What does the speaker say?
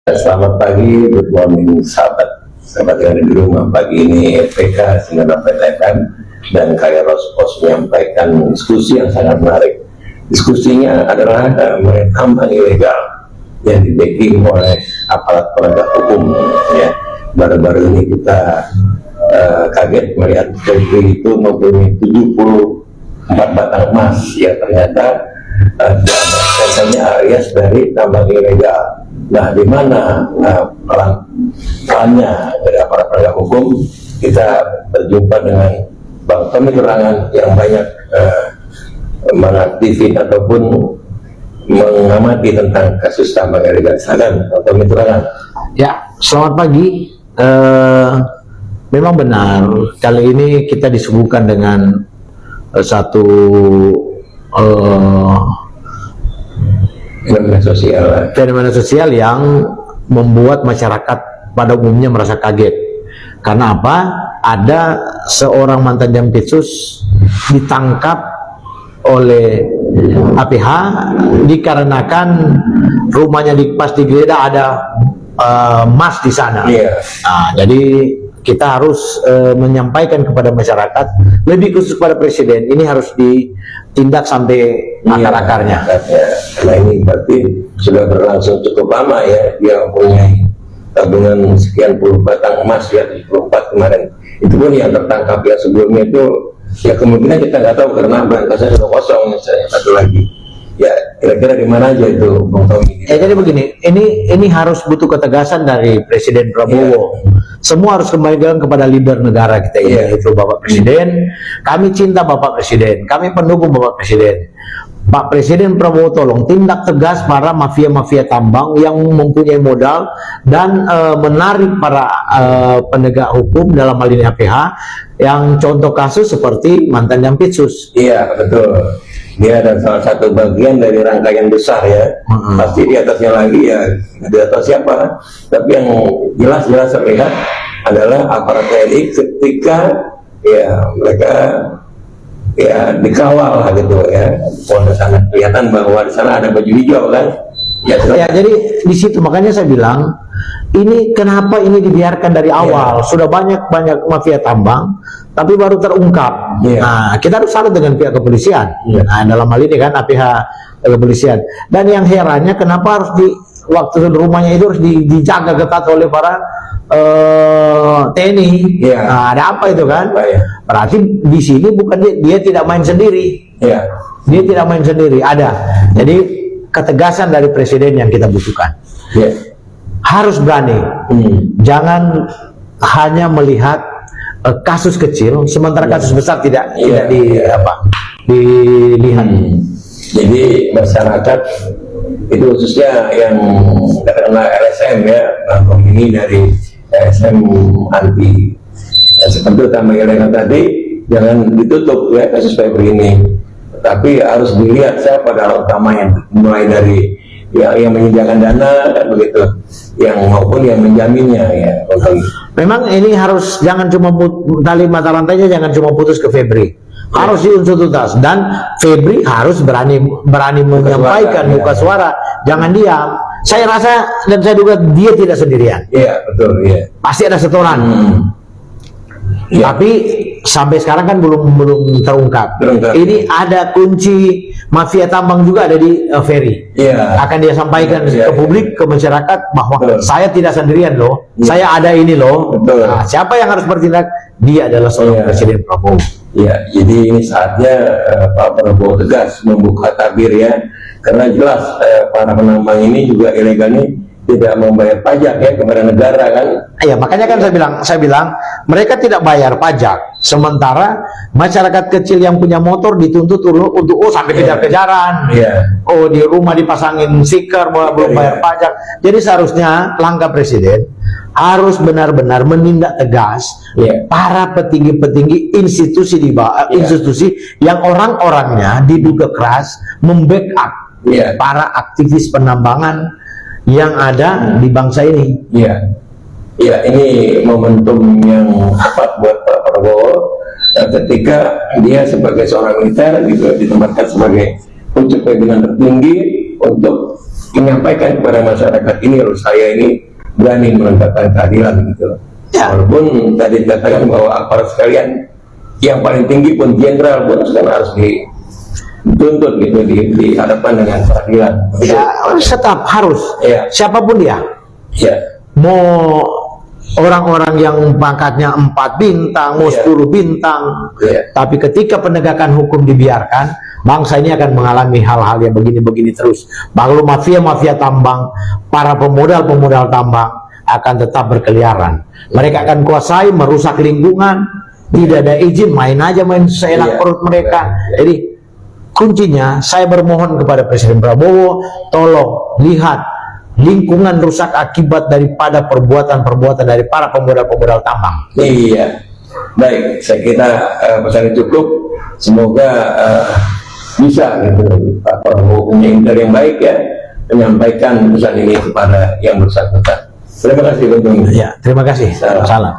Selamat pagi, good morning sahabat yang ada di rumah. Pagi ini PK Sinar PTN dan Kairos Pos menyampaikan diskusi yang sangat menarik. Diskusinya adalah mengenai tambang ilegal yang di-backing oleh aparat penegak hukum. Ya, baru-baru ini kita kaget melihat Polri itu mempunyai 74 batang emas yang ternyata asalnya alias dari tambang ilegal. Nah, di mana perannya dari aparat penegak hukum? Kita berjumpa dengan Bang Tommy Turangan yang banyak mengaktifin ataupun mengamati tentang kasus tambang ilegal. Silakan, Bang Tommy Turangan. Ya, selamat pagi. Memang benar, kali ini kita disuguhkan dengan satu fenomena sosial yang membuat masyarakat pada umumnya merasa kaget. Karena apa? Ada seorang mantan Jampitsus ditangkap oleh APH dikarenakan rumahnya pas digeledah ada emas di sana. Nah, jadi kita harus menyampaikan kepada masyarakat, lebih khusus kepada Presiden, ini harus ditindak sampai akar-akarnya. Karena ini berarti sudah berlangsung cukup lama ya, dia mempunyai tabungan sekian puluh batang emas ya, 74 kemarin. Itu pun yang tertangkap ya, sebelumnya itu ya kemungkinan kita nggak tahu karena berangkasnya sudah kosong misalnya. Satu lagi ya, kira-kira di mana aja itu Bang Tommy? Jadi begini, ini harus butuh ketegasan dari Presiden Prabowo. Semua harus kembalikan kepada leader negara kita ini, itu Bapak Presiden. Kami cinta Bapak Presiden, kami pendukung Bapak Presiden. Pak Presiden Prabowo, tolong tindak tegas para mafia-mafia tambang yang mempunyai modal dan menarik para penegak hukum, dalam hal ini APH, yang contoh kasus seperti mantan Jampitsus. Iya, betul. Dia ada salah satu bagian dari rangkaian besar ya. Pasti di atasnya lagi ya, di atas siapa. Tapi yang jelas-jelas terlihat adalah aparat TNI ketika ya mereka ya dikawal gitu ya. Kalau di sana kelihatan bahwa di sana ada baju hijau kan. Ya, jadi di situ makanya saya bilang, ini kenapa ini dibiarkan dari awal? Sudah banyak mafia tambang, tapi baru terungkap. Nah, kita harus salut dengan pihak kepolisian. Nah, dalam hal ini kan APH kepolisian. Dan yang herannya kenapa harus waktu rumahnya itu harus dijaga ketat oleh para TNI. Nah, ada apa itu kan? Berarti di sini bukan dia tidak main sendiri. Dia tidak main sendiri. Ada. Jadi ketegasan dari Presiden yang kita butuhkan. Harus berani. Jangan hanya melihat kasus kecil, sementara kasus besar tidak dilihat. Jadi masyarakat itu khususnya yang katakanlah LSM ya, ini dari LSM anti seperti tambang ilegal tadi, jangan ditutup ya kasus Febri ini. Tapi harus dilihat siapa dalam utama yang mulai dari yang menyediakan dana dan begitu, yang maupun yang menjaminnya ya. Memang ini harus jangan cuma tali mata rantainya jangan cuma putus ke Febri, harus diunsur tuntas, dan Febri harus berani menyampaikan muka suara, jangan diam. Saya rasa dan saya duga dia tidak sendirian. Iya betul, iya. Pasti ada setoran. Tapi sampai sekarang kan belum terungkap. Ini ada kunci mafia tambang juga ada di Ferry. Akan dia sampaikan ke publik, ke masyarakat bahwa saya tidak sendirian loh. Saya ada ini loh. Nah, siapa yang harus bertindak? Dia adalah seorang Presiden Prabowo. Ya, jadi ini saatnya Pak Prabowo tegas membuka tabir ya. Karena jelas para penambang ini juga ilegal ini tidak membayar pajak ya kepada negara kan. Ya, makanya kan saya bilang mereka tidak bayar pajak, sementara masyarakat kecil yang punya motor dituntut untuk sampai kejar-kejaran. Oh, di rumah dipasangin stiker belum bayar pajak. Jadi seharusnya langkah Presiden harus benar-benar menindak tegas para petinggi-petinggi institusi di bawah, institusi yang orang-orangnya diduga keras membackup para aktivis penambangan yang ada di bangsa ini. Ini momentum yang tepat buat Pak Prabowo ketika dia sebagai seorang militer juga ditempatkan sebagai pucuk pimpinan tertinggi untuk menyampaikan kepada masyarakat ini loh, saya ini berani menegakkan keadilan gitu. Ya. Walaupun tadi dikatakan bahwa aparat sekalian yang paling tinggi pun jenderal pun sekarang harus dituntut gitu, dihadapkan dengan keadilan. Ya, tetap harus. Ya. Siapapun dia. Ya. Mau orang-orang yang pangkatnya 4 bintang, mau 10 bintang. Ya. Tapi ketika penegakan hukum dibiarkan, bangsa ini akan mengalami hal-hal yang begini-begini terus. Bahkan mafia-mafia tambang, para pemodal-pemodal tambang akan tetap berkeliaran. Mereka akan kuasai, merusak lingkungan, tidak ada izin, main aja, main seenak perut mereka. Jadi kuncinya, saya bermohon kepada Presiden Prabowo, tolong lihat lingkungan rusak akibat daripada perbuatan-perbuatan dari para pemodal-pemodal tambang. Iya, baik. Saya kira pesan cukup. Semoga bisa gitu, Pak Prabowo punya intel yang baik ya, menyampaikan pesan ini kepada yang bersangkutan. Terima kasih tentunya. Ya, terima kasih. Salam. Salam.